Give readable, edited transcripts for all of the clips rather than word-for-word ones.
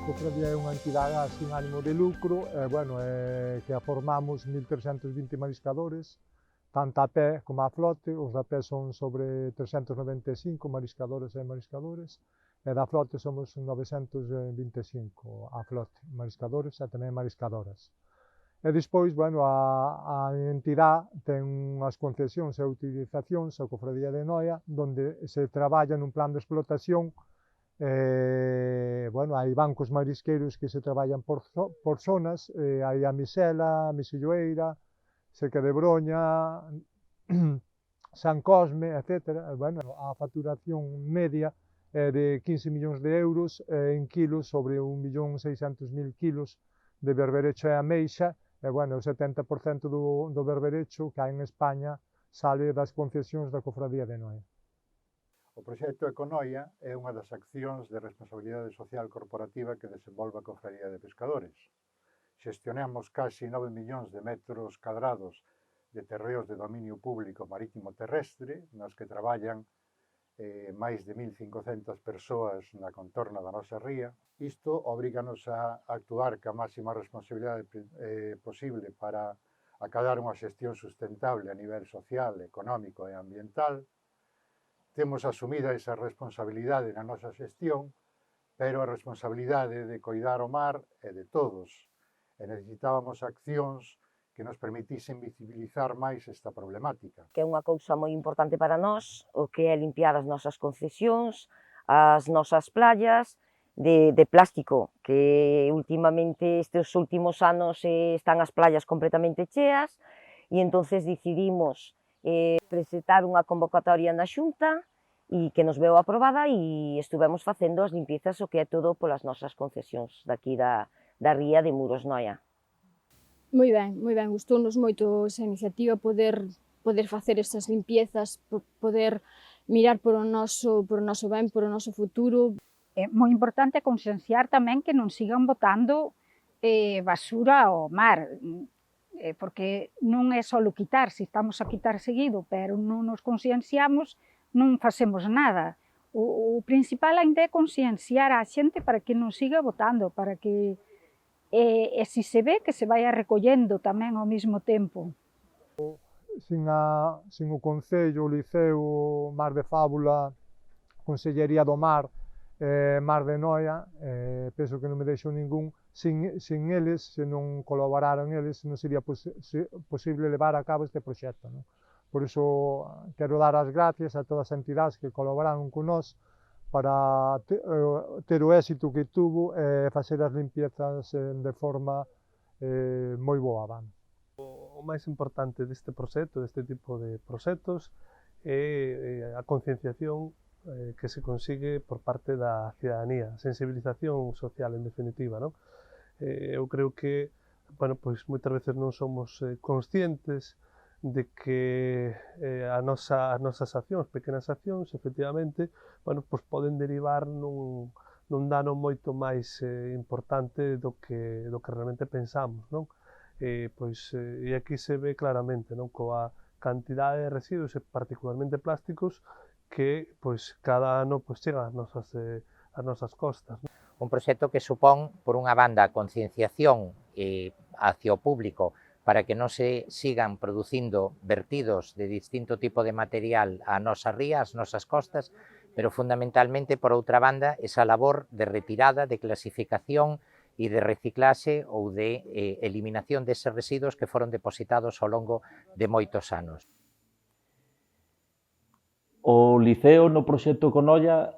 cofradía é unha entidade sin ánimo de lucro, que a formamos 1.320 mariscadores, tanto a pé como a flote. Os da pé son sobre 395 mariscadores e mariscadores, e da flote somos 925 a flote, mariscadores e tamén mariscadoras. E despois, a entidade ten unhas concesións e utilizacións, a Cofradía de Noia, onde se traballa nun plan de explotación. Hai bancos marisqueiros que se traballan por zonas, hai a Misela, a Misilloeira, Seca de Broña, San Cosme, etc. A facturación media é de 15 millóns de euros en kilos, sobre 1.600.000 kilos de berberecho e ameixa, e o 70% do berberecho que hai en España sale das concesións da Cofradía de Noia. O proxecto Econoia é unha das accións de responsabilidade social corporativa que desenvolve a Cofradía de Pescadores. Xestionamos casi 9 millóns de metros cadrados de terreos de dominio público marítimo terrestre, nos que traballan máis de 1.500 persoas na contorna da nosa ría. Isto obríganos a actuar ca máxima responsabilidade posible para acadar unha xestión sustentable a nivel social, económico e ambiental. Temos asumida esa responsabilidade na nosa xestión, pero a responsabilidade de coidar o mar é de todos, e necesitábamos accións que nos permitisen visibilizar máis esta problemática. Que é unha cousa moi importante para nós, o que é limpiar as nosas concesións, as nosas playas de plástico, que últimamente, estes últimos anos, están as playas completamente cheas, e entonces decidimos presentar unha convocatoria na Xunta e que nos veu aprobada, e estuvemos facendo as limpiezas, o que é todo polas nosas concesións daqui da ría de Muros Noia. Moi ben, gustounos moito esa iniciativa, poder facer estas limpiezas, poder mirar por o noso ben, por o noso futuro. É moi importante concienciar tamén que non sigan botando basura ao mar, porque non é só quitar, se estamos a quitar seguido, pero non nos concienciamos, non facemos nada. O principal ainda é concienciar a xente para que non siga botando, para que se se ve que se vai recollendo tamén ao mesmo tempo. Sin o Concello, o Liceo, Mar de Fábula, Consellería do Mar, Mar de Noia, penso que non me deixo ningún, sin eles, se non colaboraran eles, non sería posible levar a cabo este proxecto. Por iso quero dar as gracias a todas as entidades que colaboraron con nós para ter o éxito que tuvo e facer as limpiezas de forma moi boa. O máis importante deste proxecto, deste tipo de proxectos, é a concienciación que se consigue por parte da cidadanía, a sensibilización social, en definitiva. Eu creo que, moitas veces non somos conscientes de que as nosas accións, pequenas accións, efectivamente, poden derivar nun dano moito máis importante do que realmente pensamos, non? E aquí se ve claramente, non? Coa cantidade de residuos, e particularmente plásticos, que cada ano chegan ás nosas costas. Un proxecto que supón, por unha banda, a concienciación hacia o público para que non se sigan producindo vertidos de distinto tipo de material á nosa ría, ás nosas costas, pero fundamentalmente, por outra banda, esa labor de retirada, de clasificación e de reciclaxe ou de eliminación deses residuos que foron depositados ao longo de moitos anos. O Liceo no proxecto Econoia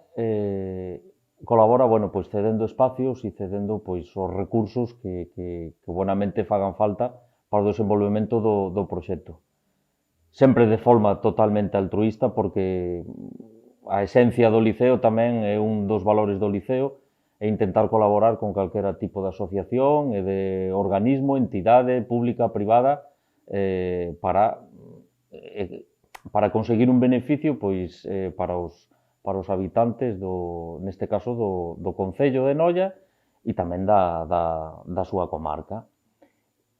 colabora, cedendo espacios e cedendo os recursos que bonamente fagan falta para o desenvolvemento do proxecto. Sempre de forma totalmente altruísta, porque a esencia do Liceo tamén é un dos valores do Liceo, e intentar colaborar con calquera tipo de asociación e de organismo, entidade pública, privada, para conseguir un beneficio para os habitantes, neste caso, do Concello de Noia e tamén da súa comarca.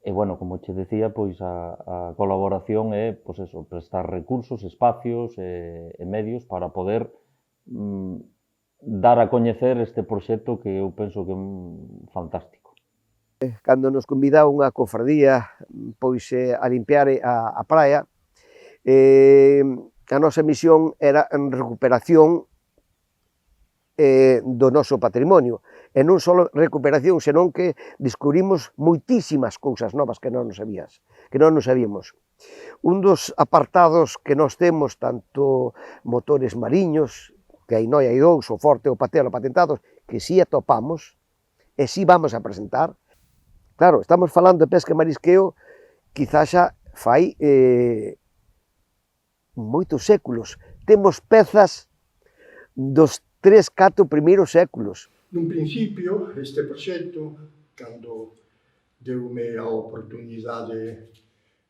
E, como che decía, a colaboración é, prestar recursos, espacios e medios para poder dar a coñecer este proxecto que eu penso que é fantástico. Cando nos convidaron a cofradía pois, a limpiar a praia, a nosa misión era en recuperación do noso patrimonio, e non só recuperación, senón que descubrimos moitísimas cousas novas que non nos sabíamos. Un dos apartados que nós temos, tanto motores mariños, que hai Noia e dous, o Forte e o Patelo patentados, que si atopamos, e si vamos a presentar. Claro, estamos falando de pesca e marisqueo, quizás xa fai moitos séculos. Temos pezas dos 3-4 primeiros séculos. Nun principio, este proxecto, cando deume a oportunidade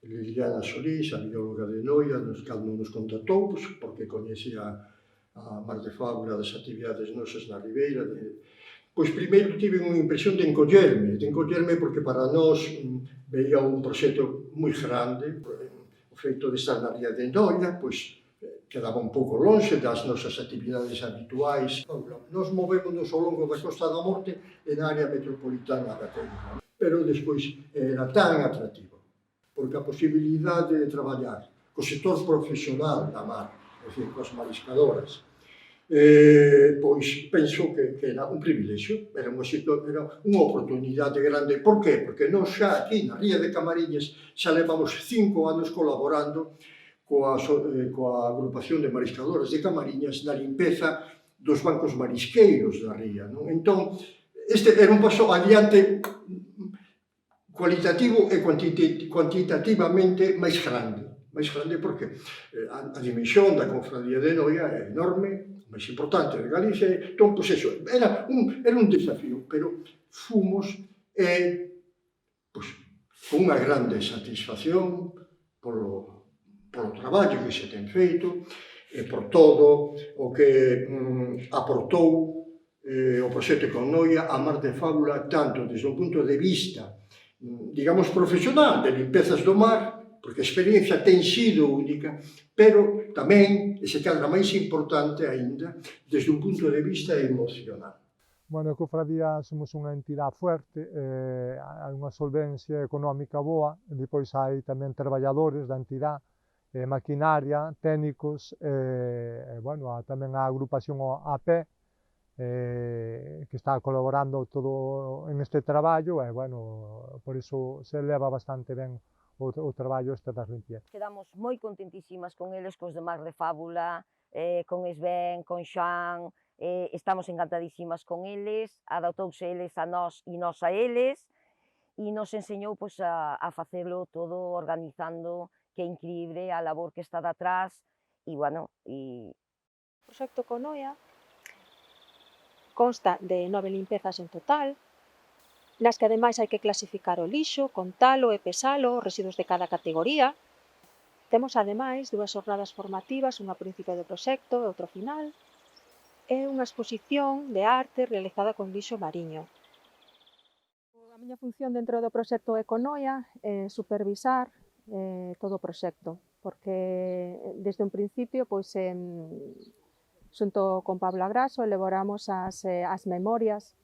Liliana Solís, a bióloga de Noia, cando nos contactou, porque coñecía a Mar de Fábula das actividades nosas na Ribeira, pois primeiro tive unha impresión de encollerme porque para nós veía un proxecto moi grande, o feito de estar na ría de Noia, pois quedaba un pouco lonxe das nosas actividades habituais. Nos movémonos ao longo da Costa da Morte e na área metropolitana da Coruña, pero despois era tan atractivo, porque a posibilidade de traballar co sector profesional da mar, é dicir, coas mariscadoras, pois penso que era un privilexio, era unha oportunidade grande. Por qué? Porque nós xa aquí na ría de Camariñas xa levamos 5 anos colaborando coa agrupación de mariscadoras de Camariñas na limpeza dos bancos marisqueiros da ría. Entón, este era un paso adiante cualitativo e cuantitativamente máis grande. Máis grande porque a dimensión da Confradía de Noia é enorme, máis importante de Galicia, entón, pois eso, era un desafío, pero fomos con unha grande satisfacción polo traballo que se ten feito e por todo o que aportou o proxecto con Noia a Mar de Fábula, tanto desde un punto de vista, digamos, profesional, de limpezas do mar, porque a experiencia ten sido única, pero tamén, e se cadra máis importante aínda, desde un punto de vista emocional. Bueno, a cofradía somos unha entidade fuerte, hai unha solvencia económica boa, e depois hai tamén traballadores da entidade, maquinaria, técnicos, bueno, tamén a agrupación AP, que está colaborando todo en este traballo, e, bueno, por iso se leva bastante ben o traballo este das limpiezas. Quedamos moi contentísimas con eles, cos de Mar de Fábula, con Esben, con Xan, estamos encantadísimas con eles, adaptouse eles a nós e nós a eles, e nos enseñou pois, a facelo todo organizando, que é increíble a labor que está detrás, e, bueno, O proxecto con Noia consta de 9 limpezas en total, nas que ademais hai que clasificar o lixo, contalo e pesalo, os residuos de cada categoría. Temos ademais 2 xornadas formativas, unha ao principio do proxecto e outra ao final, e unha exposición de arte realizada con lixo mariño. A miña función dentro do proxecto Econoia é supervisar todo o proxecto, porque desde un principio, pois, xunto con Pablo Agraso, elaboramos as memorias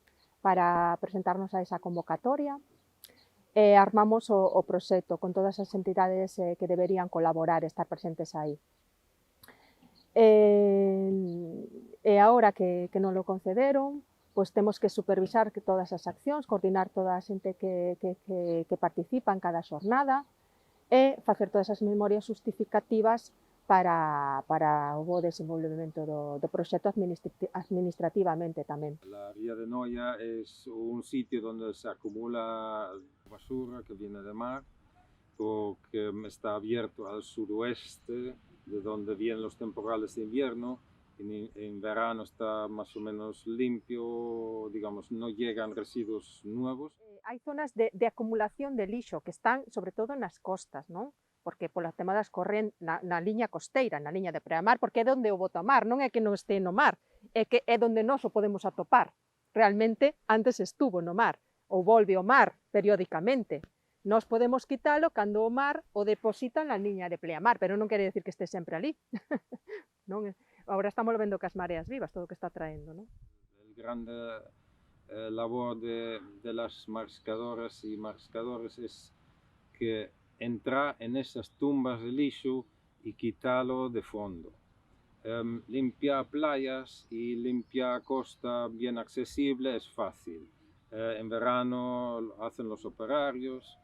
para presentarnos a esa convocatoria e armamos o proxecto con todas as entidades que deberían colaborar e estar presentes aí. E agora que non lo concederon, pois temos que supervisar que todas as accións, coordinar toda a xente que participa en cada xornada, e facer todas as memorias justificativas para o bo desenvolvemento do proxecto administrativamente tamén. La ría de Noia é un sitio onde se acumula basura que viene de mar, que está abierto al suroeste, de donde vienen los temporales de invierno. En verano está más o menos limpio, digamos, no llegan residuos nuevos. Hai zonas de acumulación de lixo que están, sobre todo, nas costas, non? Porque polo tema das correntes, na liña costeira, na liña de preamar, porque é onde o bota o mar, non é que non este no mar, é que é onde nós o podemos atopar. Realmente, antes estuvo no mar, ou volve ao mar periódicamente. Nós podemos quitalo cando o mar o deposita na liña de pleamar, pero non quere decir que este sempre ali. Non? Ahora estamos vendo que as mareas vivas, todo o que está traendo, ¿no? El grande labor de las mariscadoras y mariscadores es que entrar en esas tumbas de lixo y quitarlo de fondo. Limpiar playas y limpiar costa bien accesible es fácil. En verano lo hacen los operarios,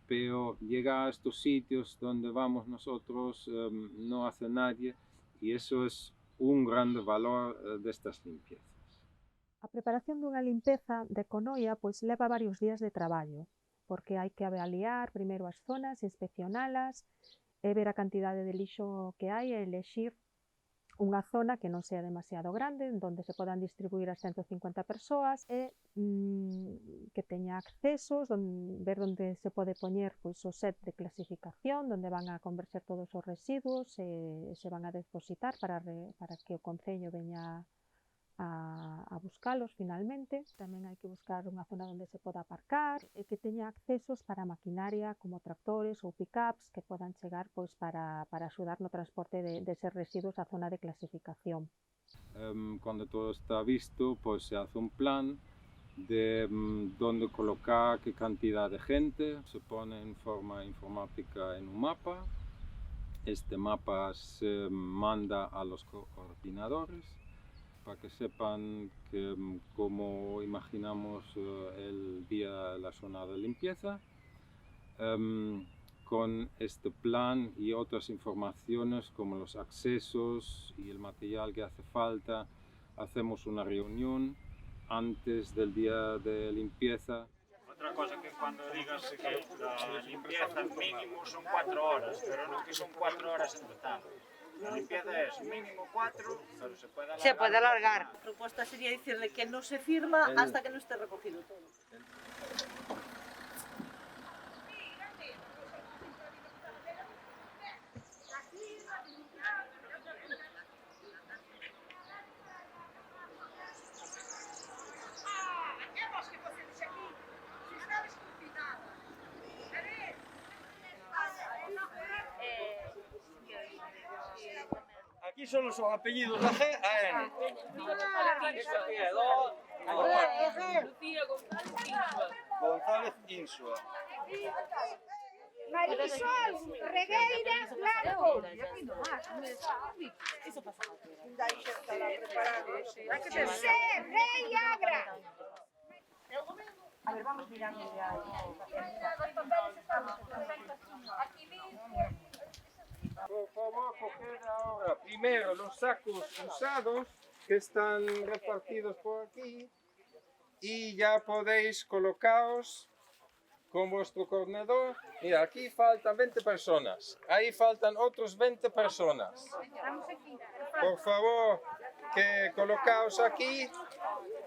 pero llegar a estos sitios donde vamos nosotros no hace nadie, y eso es un gran valor de estas limpiezas. A preparación dunha limpeza de Conoia pois leva varios días de traballo, porque hai que avaliar primeiro as zonas, inspeccionalas, e ver a cantidade de lixo que hai e elexir unha zona que non sea demasiado grande, onde se podan distribuir as 150 persoas e que teña accesos, ver onde se pode poñer pois, o set de clasificación, onde van a converxer todos os residuos e se van a depositar para que o Concello veña a buscalos finalmente. Tamén hai que buscar unha zona onde se poda aparcar e que teña accesos para maquinaria como tractores ou pick-ups que podan chegar pois, para axudar no transporte deses residuos á zona de clasificación. Cuando todo está visto, pues se hace un plan de dónde colocar qué cantidad de gente, se pone en forma informática en un mapa. Este mapa se manda a los coordinadores para que sepan cómo imaginamos el día de la zona de limpieza. Con este plan y otras informaciones como los accesos y el material que hace falta, hacemos una reunión antes del día de limpieza. Otra cosa que cuando digas que la limpieza mínimo son 4 horas, pero no que son 4 horas en total. La limpieza es mínimo 4, pero se puede alargar. Se puede alargar. La propuesta sería decirle que no se firma hasta que no esté recogido todo. Aquí solo son apellidos de G a N. González Insua. Marisol Regueira Blanco. José Rey Agra. A ver, vamos mirando ya. Por favor, coger ahora primero los sacos usados que están repartidos por aquí y ya podéis colocaros con vuestro coordinador. Mira, aquí faltan 20 personas, ahí faltan otros 20 personas. Por favor, que colocaos aquí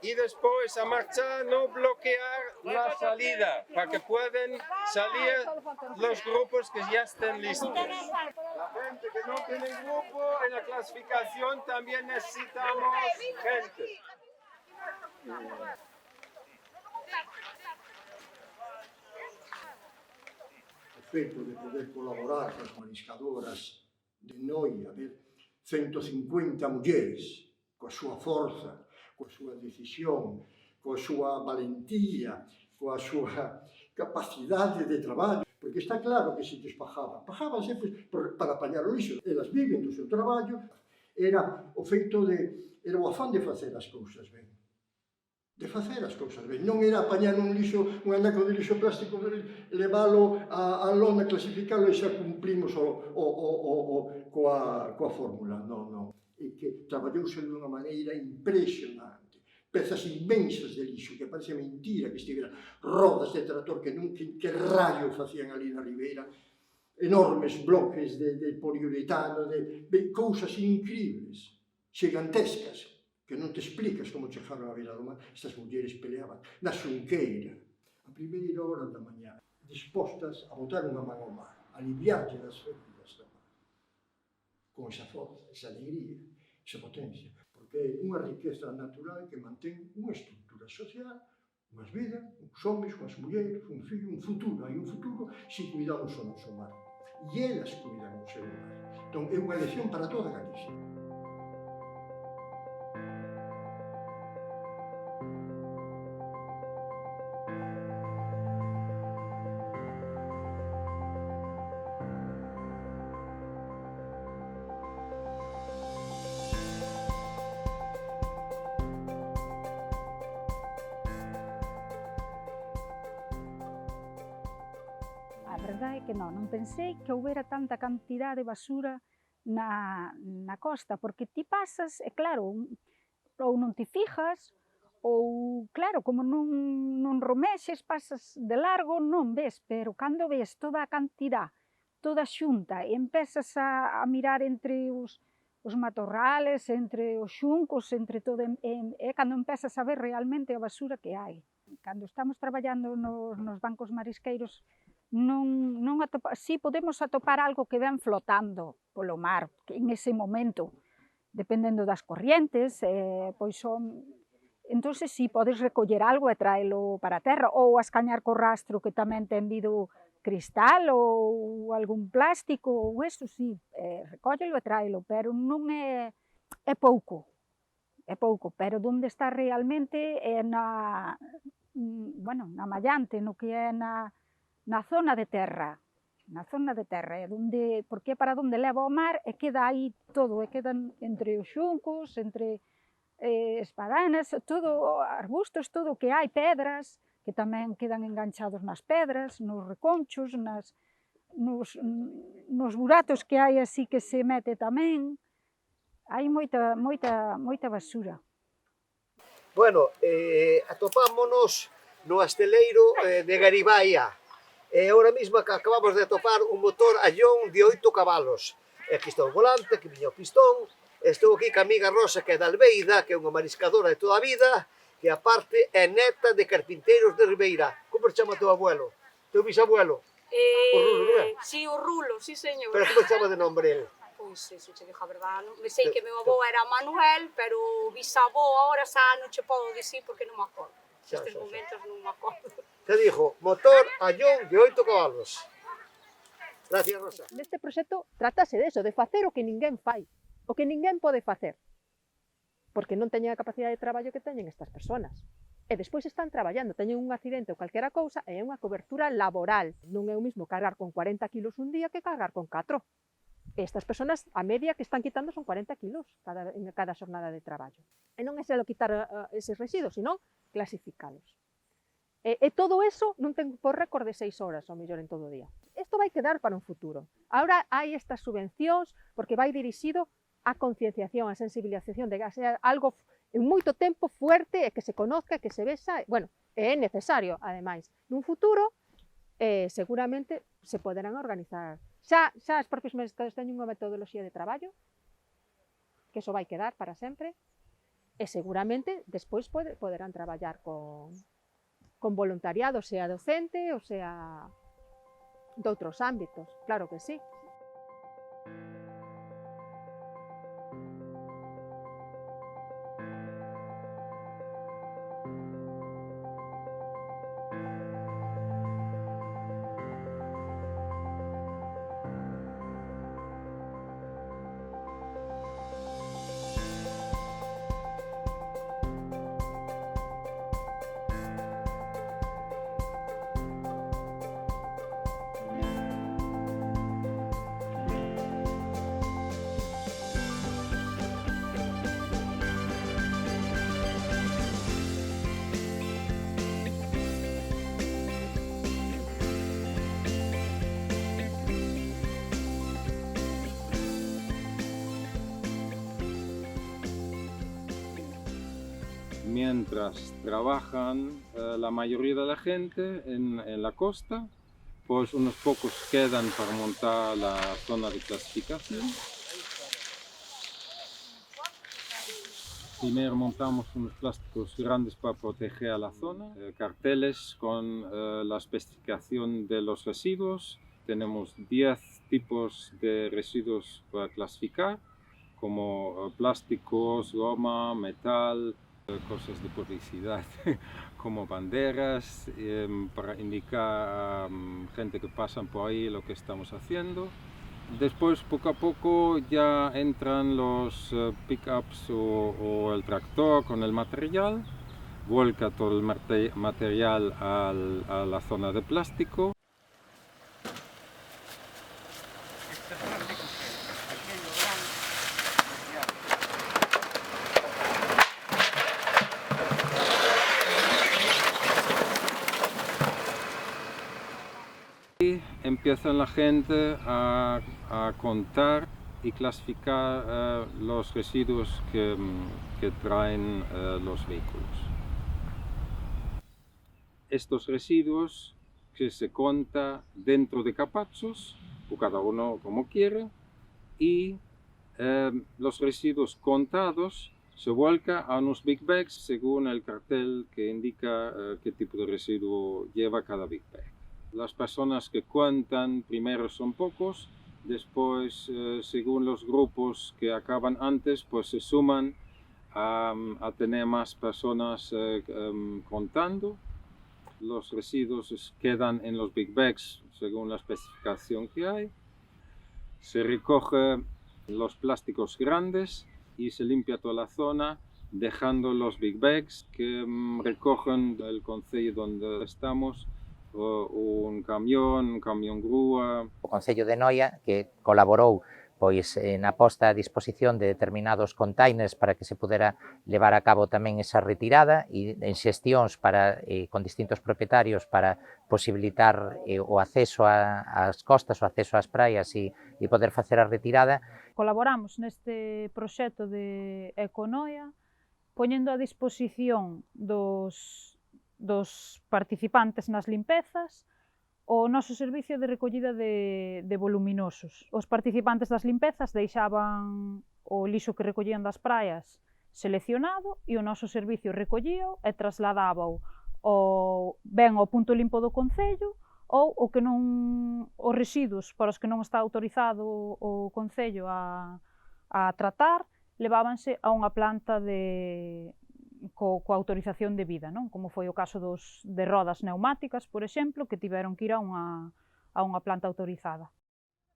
y después a marchar, no bloquear la salida, para que puedan salir los grupos que ya estén listos. La gente que no tiene grupo en la clasificación también necesitamos gente. O feito de poder colaborar con as mariscadoras de Noia, ver 150 mulleres, coa súa forza, coa súa decisión, coa súa valentía, coa súa capacidade de traballo, porque está claro que se lles pagábanse para apañar o lixo, elas viven do seu traballo, era o feito era o afán de facer as cousas ben. De facer as cousas ben. Non era apañar un anaco de lixo plástico, leválo á lona, clasificalo e xa cumplimos coa fórmula. Non. E que traballouse de unha maneira impresionante. Pezas inmensas de lixo, que parece mentira que estivera, rodas de tractor que raio facían ali na ribeira, enormes bloques de poliuretano, de cousas incríveis, gigantescas, que non te explicas como chegaron a Vila do Mar. Estas mulleres peleaban na xunqueira, a primeira hora da mañá, dispostas a botar unha man ao mar, a aliviarlle das feridas do mar, con esa forza, esa alegría, esa potencia, porque é unha riqueza natural que mantén unha estructura social, unhas vidas, uns homens, unhas mulleres, un fillo, un futuro. Hai un futuro se cuidamos o noso mar. E elas cuidan o seu mar. Entón, é unha lección para toda Galicia. verdade é que non pensei que houbera tanta cantidad de basura na costa, porque ti pasas, e claro, ou non ti fijas, ou, claro, como non romexes, pasas de largo, non ves, pero cando ves toda a cantidad, toda xunta, e empezas a mirar entre os matorrales, entre os xuncos, entre todo, é cando empezas a ver realmente a basura que hai. Cando estamos traballando nos bancos marisqueiros, si podemos atopar algo que ven flotando polo mar, que en ese momento, dependendo das corrientes, pois son... Entón, si podes recoller algo e traelo para a terra, ou a escañar co rastro que tamén ten vido cristal ou algún plástico, ou eso, si, recóllelo e traelo, pero non é pouco, pero onde está realmente é na mallante, no que é na zona de terra, é donde, porque é para onde leva o mar e queda aí todo, e quedan entre os xuncos, entre espadanas, todo, arbustos, todo o que hai, pedras, que tamén quedan enganchados nas pedras, nos reconchos, nos buratos que hai así que se mete tamén. Hai moita basura. Bueno, atopámonos no asteleiro de Garibaia. Ahora mesmo acabamos de atopar un motor Allón de 8 cabalos. Aquí está o volante, aquí viña o pistón. Estou aquí ca amiga Rosa, que é da Albeida, que é unha mariscadora de toda a vida, que aparte é neta de carpinteiros de Ribeira. Como se chama teu abuelo? Teu bisabuelo? O Rulo, non é? Si, o Rulo, si señor. Pero como se chama de nombre ele? Pois, se che digo a verdade, non. Me sei que meu avó era Manuel, pero o bisavó agora xa non che podo dicir porque non me acordo. Nestes momentos non me acordo. Te dijo, motor Allón de 8 cabalos. Gracias, Rosa. Neste proxecto trátase de eso, de facer o que ninguén fai, o que ninguén pode facer, porque non teñen a capacidade de traballo que teñen estas persoas. E despois están traballando, teñen un accidente ou calquera cousa e é unha cobertura laboral. Non é o mismo cargar con 40 kilos un día que cargar con 4. Estas persoas, a media que están quitando son 40 kilos en cada xornada de traballo. E non é só quitar eses residuos, sino clasificalos. E todo eso non ten por récord de 6 horas, ou mellor en todo o día. Isto vai quedar para un futuro. Ahora hai estas subvencións porque vai dirixido a concienciación, a sensibilización de que sea algo en moito tempo fuerte e que se conozca, que se vexa, bueno, é necesario, ademais. Nun futuro, seguramente se poderán organizar. Xa os propios mariscados teñen unha metodoloxía de traballo, que iso vai quedar para sempre, e seguramente despois poderán traballar con voluntariado, sea docente ou sea de outros ámbitos, claro que sí. Mientras trabajan la mayoría de la gente en la costa, pues unos pocos quedan para montar la zona de clasificación. Primero montamos unos plásticos grandes para proteger a la zona, carteles con la especificación de los residuos. Tenemos 10 tipos de residuos para clasificar, como plásticos, goma, metal, cosas de publicidad como banderas, para indicar a gente que pasan por ahí lo que estamos haciendo. Después, poco a poco, ya entran los pick-ups o el tractor con el material, vuelca todo el material a la zona de plástico. empiezan la gente a contar y clasificar los residuos que traen los vehículos. Estos residuos que se cuentan dentro de capachos, o cada uno como quiere, y los residuos contados se vuelcan a unos big bags según el cartel que indica qué tipo de residuo lleva cada big bag. Las personas que cuentan primero son pocos, después según los grupos que acaban antes pues se suman a tener más personas contando. Los residuos quedan en los big bags según la especificación que hay. Se recogen los plásticos grandes y se limpia toda la zona, dejando los big bags que recogen el concello donde estamos, un camión grúa. O Concello de Noia, que colaborou pois na posta a disposición de determinados containers para que se pudera levar a cabo tamén esa retirada e en xestións para, con distintos propietarios para posibilitar o acceso ás costas, o acceso ás praias e poder facer a retirada. Colaboramos neste proxecto de Econoia poñendo a disposición dos participantes nas limpezas o noso servicio de recollida de voluminosos. Os participantes das limpezas deixaban o lixo que recollían das praias seleccionado e o noso servicio recollíao e trasladábao ben ao punto limpo do concello ou os residuos para os que non está autorizado o concello a tratar levábanse a unha planta coa autorización debida, non? Como foi o caso de rodas neumáticas, por exemplo, que tiveron que ir a unha planta autorizada.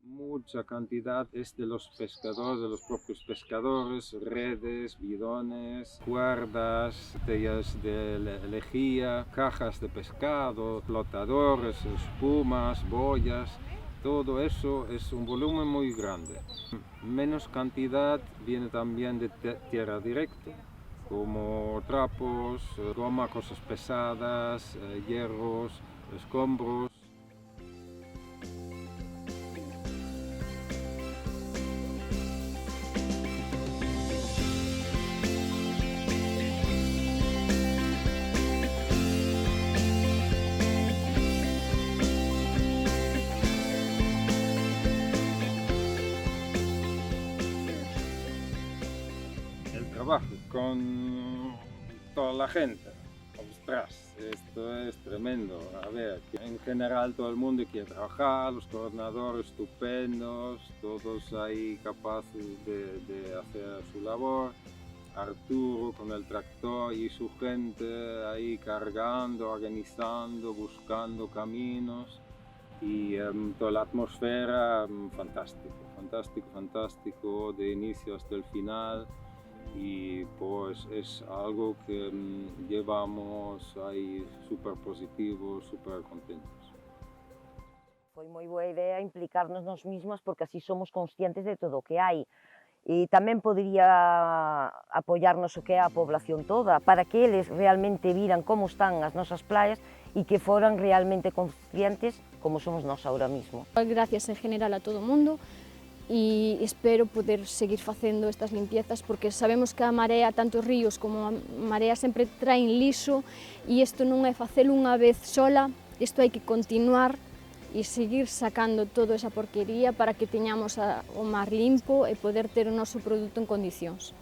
Mucha cantidad es de los pescadores, de los propios pescadores, redes, bidones, cuerdas, botellas de lejía, cajas de pescado, flotadores, espumas, boyas. Todo eso es un volumen muy grande. Menos cantidad viene también de tierra directa, como trapos, goma, cosas pesadas, hierros, escombros. Con toda la gente, ostras, esto es tremendo. A ver, en general todo el mundo quiere trabajar, los coordinadores estupendos, todos ahí capaces de hacer su labor. Arturo con el tractor y su gente ahí cargando, organizando, buscando caminos y toda la atmósfera fantástico, de inicio hasta el final. Y pues es algo que llevamos ahí súper positivos, súper contentos. Foi moi boa idea implicarnos nos mismos porque así somos conscientes de todo o que hai. E tamén podería apoiarnos o que é a población toda para que eles realmente viran como están as nosas playas e que foran realmente conscientes como somos nós ahora mismo. Gracias en general a todo o mundo. E espero poder seguir facendo estas limpiezas porque sabemos que a marea, tanto os ríos como a marea sempre traen lixo e isto non é facelo unha vez sola, isto hai que continuar e seguir sacando toda esa porquería para que teñamos o mar limpo e poder ter o noso produto en condicións.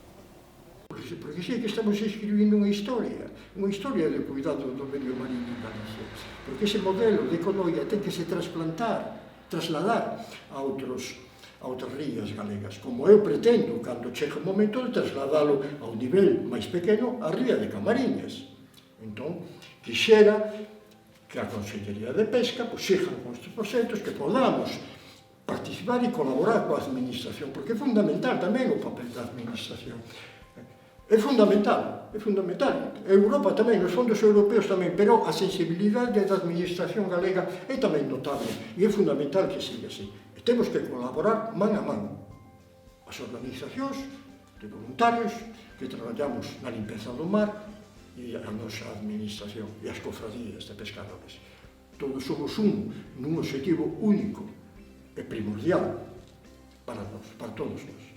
Porque sei que estamos escribindo unha historia de cuidado do medio marino en Galicia, porque ese modelo de Econoia ten que se trasladar a outras rías galegas, como eu pretendo, cando chegue o momento de trasladalo a un nivel máis pequeno, a ría de Camariñas. Entón, quixera que a Consellería de Pesca sigan con estes proxectos, que podamos participar e colaborar coa administración, porque é fundamental tamén o papel da administración. É fundamental. Europa tamén, os fondos europeos tamén, pero a sensibilidade da administración galega é tamén notable e é fundamental que siga así. Temos que colaborar man a man as organizacións de voluntarios que traballamos na limpeza do mar e a nosa administración e as cofradías de pescadores. todos somos un, nun obxectivo único e primordial para nós, para todos nós.